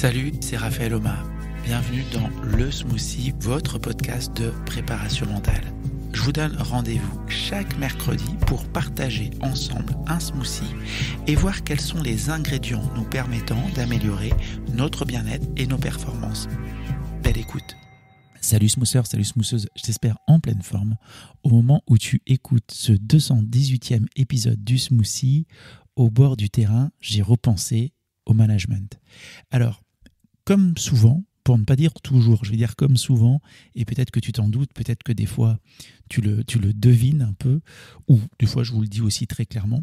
Salut, c'est Raphaël Omar. Bienvenue dans Le Smoothie, votre podcast de préparation mentale. Je vous donne rendez-vous chaque mercredi pour partager ensemble un smoothie et voir quels sont les ingrédients nous permettant d'améliorer notre bien-être et nos performances. Belle écoute. Salut smootheur, salut smootheuse, je t'espère en pleine forme au moment où tu écoutes ce 218e épisode du smoothie. Au bord du terrain, j'ai repensé au management. Alors, comme souvent, pour ne pas dire toujours, je vais dire comme souvent, et peut-être que tu t'en doutes, peut-être que des fois tu le devines un peu, ou des fois je vous le dis aussi très clairement,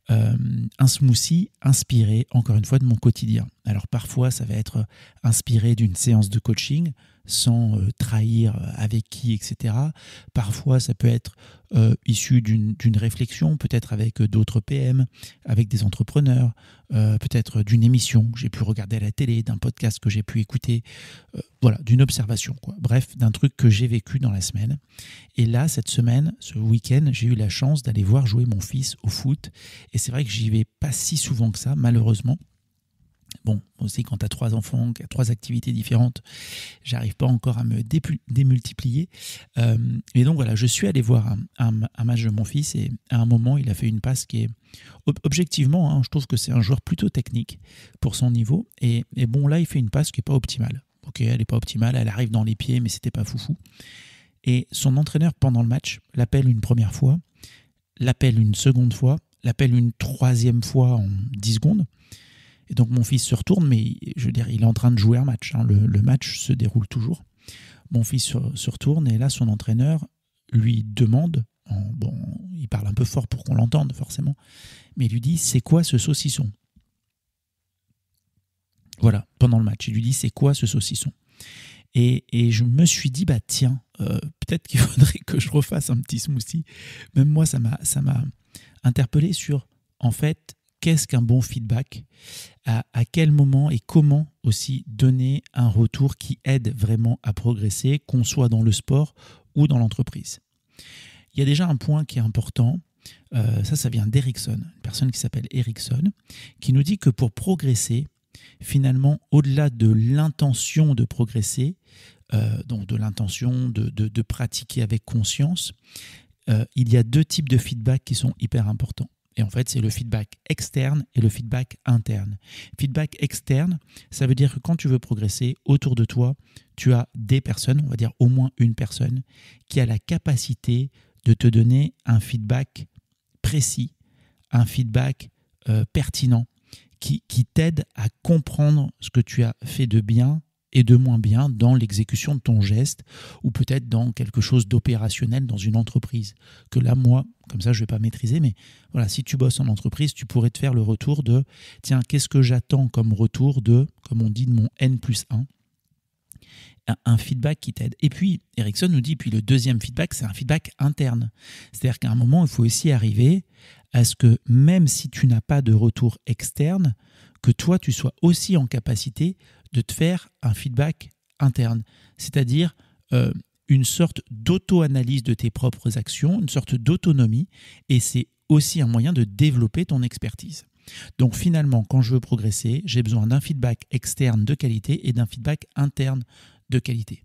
un smoothie inspiré, encore une fois, de mon quotidien. Alors parfois, ça va être inspiré d'une séance de coaching, sans trahir avec qui, etc. Parfois, ça peut être issu d'une réflexion, peut-être avec d'autres PM, avec des entrepreneurs, peut-être d'une émission que j'ai pu regarder à la télé, d'un podcast que j'ai pu écouter, voilà, d'une observation, quoi. Bref, d'un truc que j'ai vécu dans la semaine. Et là, cette semaine, ce week-end, j'ai eu la chance d'aller voir jouer mon fils au foot. Et c'est vrai que j'y vais pas si souvent que ça, malheureusement. Bon, aussi quand tu as 3 enfants, qu'il y a 3 activités différentes, j'arrive pas encore à me démultiplier. Et donc voilà, je suis allé voir un match de mon fils et à un moment, il a fait une passe qui est objectivement, je trouve que c'est un joueur plutôt technique pour son niveau. Et bon, là, il fait une passe qui n'est pas optimale. Ok, elle n'est pas optimale, elle arrive dans les pieds, mais c'était pas foufou. Et son entraîneur, pendant le match, l'appelle une première fois, l'appelle une seconde fois, l'appelle une troisième fois en 10 secondes. Et donc mon fils se retourne, mais je veux dire, il est en train de jouer un match. Le match se déroule toujours. Mon fils se retourne et là, son entraîneur lui demande, il parle un peu fort pour qu'on l'entende forcément, mais il lui dit « C'est quoi ce saucisson ?» Voilà, pendant le match, il lui dit « C'est quoi ce saucisson ?» Et je me suis dit, tiens, peut-être qu'il faudrait que je refasse un petit smoothie. Même moi, ça m'a interpellé sur, en fait, qu'est-ce qu'un bon feedback, à quel moment et comment aussi donner un retour qui aide vraiment à progresser, qu'on soit dans le sport ou dans l'entreprise. Il y a déjà un point qui est important, ça vient d'Erickson, une personne qui s'appelle Erickson, qui nous dit que pour progresser, finalement, au-delà de l'intention de progresser, donc de l'intention de pratiquer avec conscience, il y a 2 types de feedback qui sont hyper importants. Et en fait, c'est le feedback externe et le feedback interne. Feedback externe, ça veut dire que quand tu veux progresser, autour de toi, tu as des personnes, on va dire au moins une personne, qui a la capacité de te donner un feedback précis, un feedback pertinent, qui t'aide à comprendre ce que tu as fait de bien et de moins bien dans l'exécution de ton geste ou peut-être dans quelque chose d'opérationnel dans une entreprise. Que là, moi, comme ça, je ne vais pas maîtriser, mais voilà, si tu bosses en entreprise, tu pourrais te faire le retour de « Tiens, qu'est-ce que j'attends comme retour de, comme on dit, de mon N+1 ?» Un feedback qui t'aide. Et puis, Erickson nous dit, puis le deuxième feedback, c'est un feedback interne. C'est-à-dire qu'à un moment, il faut aussi arriver à ce que même si tu n'as pas de retour externe, que toi, tu sois aussi en capacité de te faire un feedback interne. C'est-à-dire une sorte d'auto-analyse de tes propres actions, une sorte d'autonomie, et c'est aussi un moyen de développer ton expertise. Donc finalement, quand je veux progresser, j'ai besoin d'un feedback externe de qualité et d'un feedback interne de qualité.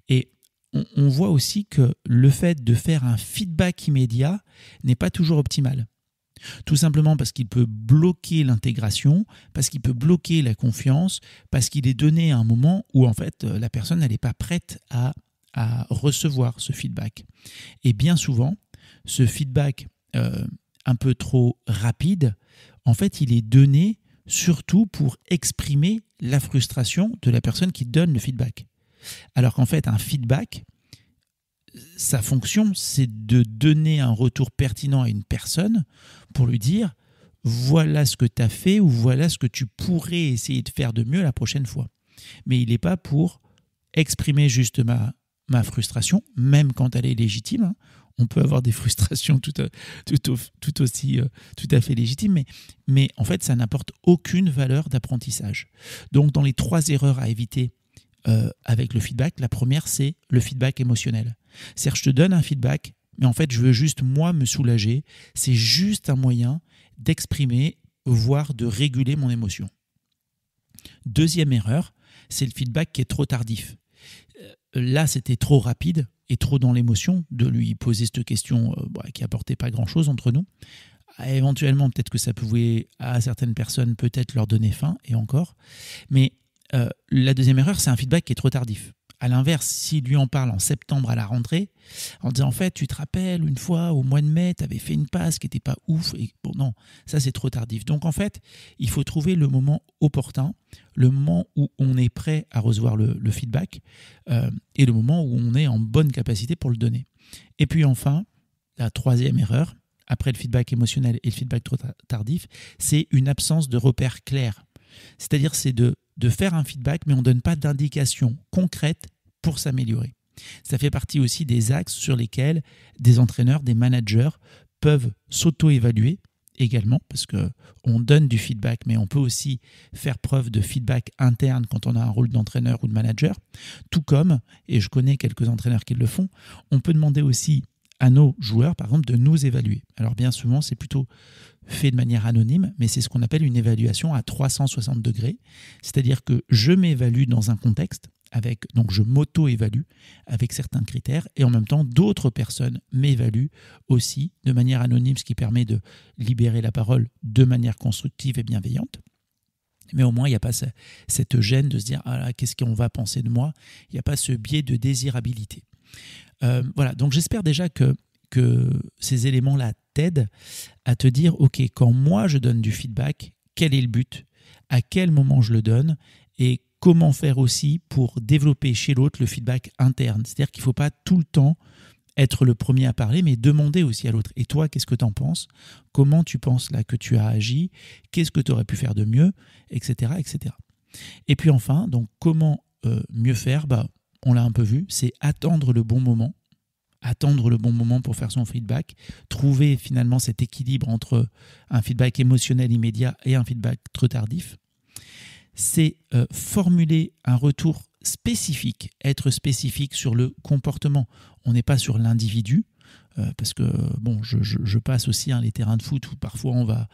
Et on voit aussi que le fait de faire un feedback immédiat n'est pas toujours optimal. Tout simplement parce qu'il peut bloquer l'intégration, parce qu'il peut bloquer la confiance, parce qu'il est donné à un moment où en fait la personne n'est pas prête à recevoir ce feedback. Et bien souvent, ce feedback un peu trop rapide, en fait, il est donné surtout pour exprimer la frustration de la personne qui donne le feedback. Alors qu'en fait, un feedback, sa fonction, c'est de donner un retour pertinent à une personne pour lui dire « voilà ce que tu as fait » ou « voilà ce que tu pourrais essayer de faire de mieux la prochaine fois ». Mais il n'est pas pour exprimer juste ma frustration, même quand elle est légitime. On peut avoir des frustrations tout à fait légitimes, mais en fait, ça n'apporte aucune valeur d'apprentissage. Donc, dans les 3 erreurs à éviter avec le feedback, la première, c'est le feedback émotionnel. C'est-à-dire, je te donne un feedback, mais en fait, je veux juste, moi, me soulager. C'est juste un moyen d'exprimer, voire de réguler mon émotion. Deuxième erreur, c'est le feedback qui est trop tardif. Là, c'était trop rapide et trop dans l'émotion de lui poser cette question qui apportait pas grand-chose entre nous. Éventuellement, peut-être que ça pouvait, à certaines personnes, peut-être leur donner faim, et encore. Mais la deuxième erreur, c'est un feedback qui est trop tardif. À l'inverse, s'il lui en parle en septembre à la rentrée, en disant en fait, tu te rappelles, une fois au mois de mai, tu avais fait une passe qui n'était pas ouf. Et bon, non, ça c'est trop tardif. Donc en fait, il faut trouver le moment opportun, le moment où on est prêt à recevoir le feedback et le moment où on est en bonne capacité pour le donner. Et puis enfin, la troisième erreur, après le feedback émotionnel et le feedback trop tardif, c'est une absence de repères clairs. C'est-à-dire, c'est de faire un feedback, mais on ne donne pas d'indications concrètes pour s'améliorer. Ça fait partie aussi des axes sur lesquels des entraîneurs, des managers peuvent s'auto-évaluer également, parce qu'on donne du feedback, mais on peut aussi faire preuve de feedback interne quand on a un rôle d'entraîneur ou de manager. Tout comme, et je connais quelques entraîneurs qui le font, on peut demander aussi à nos joueurs, par exemple, de nous évaluer. Alors bien souvent, c'est plutôt fait de manière anonyme, mais c'est ce qu'on appelle une évaluation à 360 degrés. C'est-à-dire que je m'évalue dans un contexte, donc je m'auto-évalue avec certains critères, et en même temps, d'autres personnes m'évaluent aussi de manière anonyme, ce qui permet de libérer la parole de manière constructive et bienveillante. Mais au moins, il n'y a pas cette gêne de se dire « Ah là, qu'est-ce qu'on va penser de moi ?» Il n'y a pas ce biais de désirabilité. Voilà, donc j'espère déjà que ces éléments-là t'aident à te dire, ok, quand moi je donne du feedback, quel est le but, à quel moment je le donne et comment faire aussi pour développer chez l'autre le feedback interne. C'est-à-dire qu'il ne faut pas tout le temps être le premier à parler, mais demander aussi à l'autre. Et toi, qu'est-ce que tu en penses? Comment tu penses là que tu as agi? Qu'est-ce que tu aurais pu faire de mieux? Etc. etc. Et puis enfin, donc comment mieux faire? On l'a un peu vu, c'est attendre le bon moment. Attendre le bon moment pour faire son feedback, trouver finalement cet équilibre entre un feedback émotionnel immédiat et un feedback trop tardif. C'est formuler un retour spécifique, être spécifique sur le comportement. On n'est pas sur l'individu, parce que bon, je passe aussi les terrains de foot où parfois on va,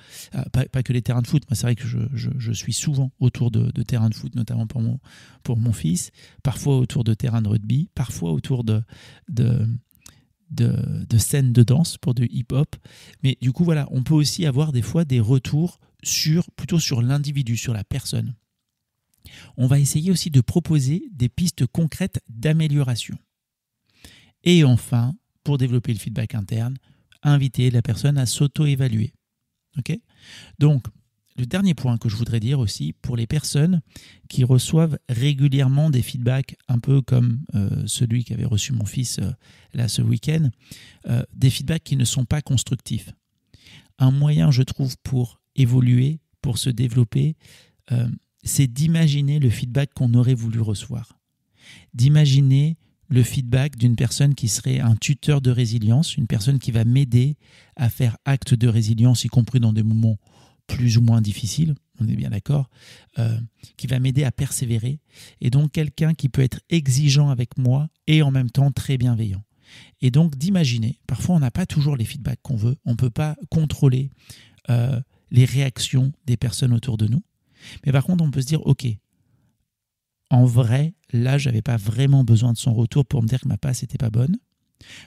pas que les terrains de foot, moi c'est vrai que je suis souvent autour de terrains de foot, notamment pour mon fils, parfois autour de terrains de rugby, parfois autour de scènes de danse pour du hip-hop. Mais du coup, voilà, on peut aussi avoir des fois des retours plutôt sur l'individu, sur la personne. On va essayer aussi de proposer des pistes concrètes d'amélioration. Et enfin, pour développer le feedback interne, inviter la personne à s'auto-évaluer. Okay ? Donc, le dernier point que je voudrais dire aussi, pour les personnes qui reçoivent régulièrement des feedbacks, un peu comme celui qu'avait reçu mon fils là ce week-end, des feedbacks qui ne sont pas constructifs. Un moyen, je trouve, pour évoluer, pour se développer, c'est d'imaginer le feedback qu'on aurait voulu recevoir. D'imaginer le feedback d'une personne qui serait un tuteur de résilience, une personne qui va m'aider à faire acte de résilience, y compris dans des moments plus ou moins difficile, on est bien d'accord, qui va m'aider à persévérer, et donc quelqu'un qui peut être exigeant avec moi et en même temps très bienveillant. Et donc d'imaginer, parfois on n'a pas toujours les feedbacks qu'on veut, on ne peut pas contrôler les réactions des personnes autour de nous, mais par contre on peut se dire, ok, en vrai, là je n'avais pas vraiment besoin de son retour pour me dire que ma passe n'était pas bonne.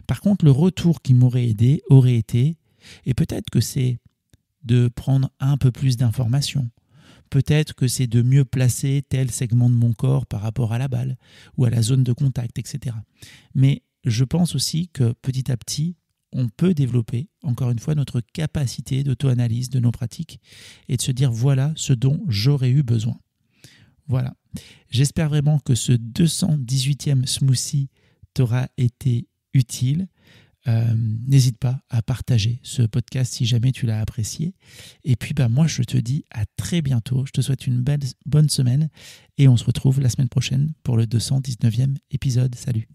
Par contre, le retour qui m'aurait aidé aurait été, et peut-être que c'est de prendre un peu plus d'informations. Peut-être que c'est de mieux placer tel segment de mon corps par rapport à la balle ou à la zone de contact, etc. Mais je pense aussi que petit à petit, on peut développer, encore une fois, notre capacité d'auto-analyse de nos pratiques et de se dire voilà ce dont j'aurais eu besoin. Voilà. J'espère vraiment que ce 218e smoothie t'aura été utile. N'hésite pas à partager ce podcast si jamais tu l'as apprécié. Et puis moi je te dis à très bientôt. Je te souhaite une bonne semaine et on se retrouve la semaine prochaine pour le 219e épisode. Salut.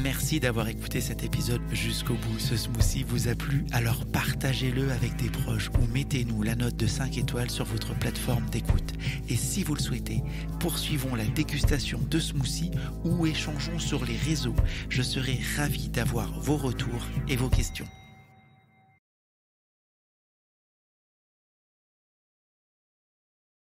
Merci d'avoir écouté cet épisode jusqu'au bout. Ce smoothie vous a plu? Alors partagez-le avec des proches ou mettez-nous la note de 5 étoiles sur votre plateforme d'écoute. Et si vous le souhaitez, poursuivons la dégustation de smoothie ou échangeons sur les réseaux. Je serai ravi d'avoir vos retours et vos questions.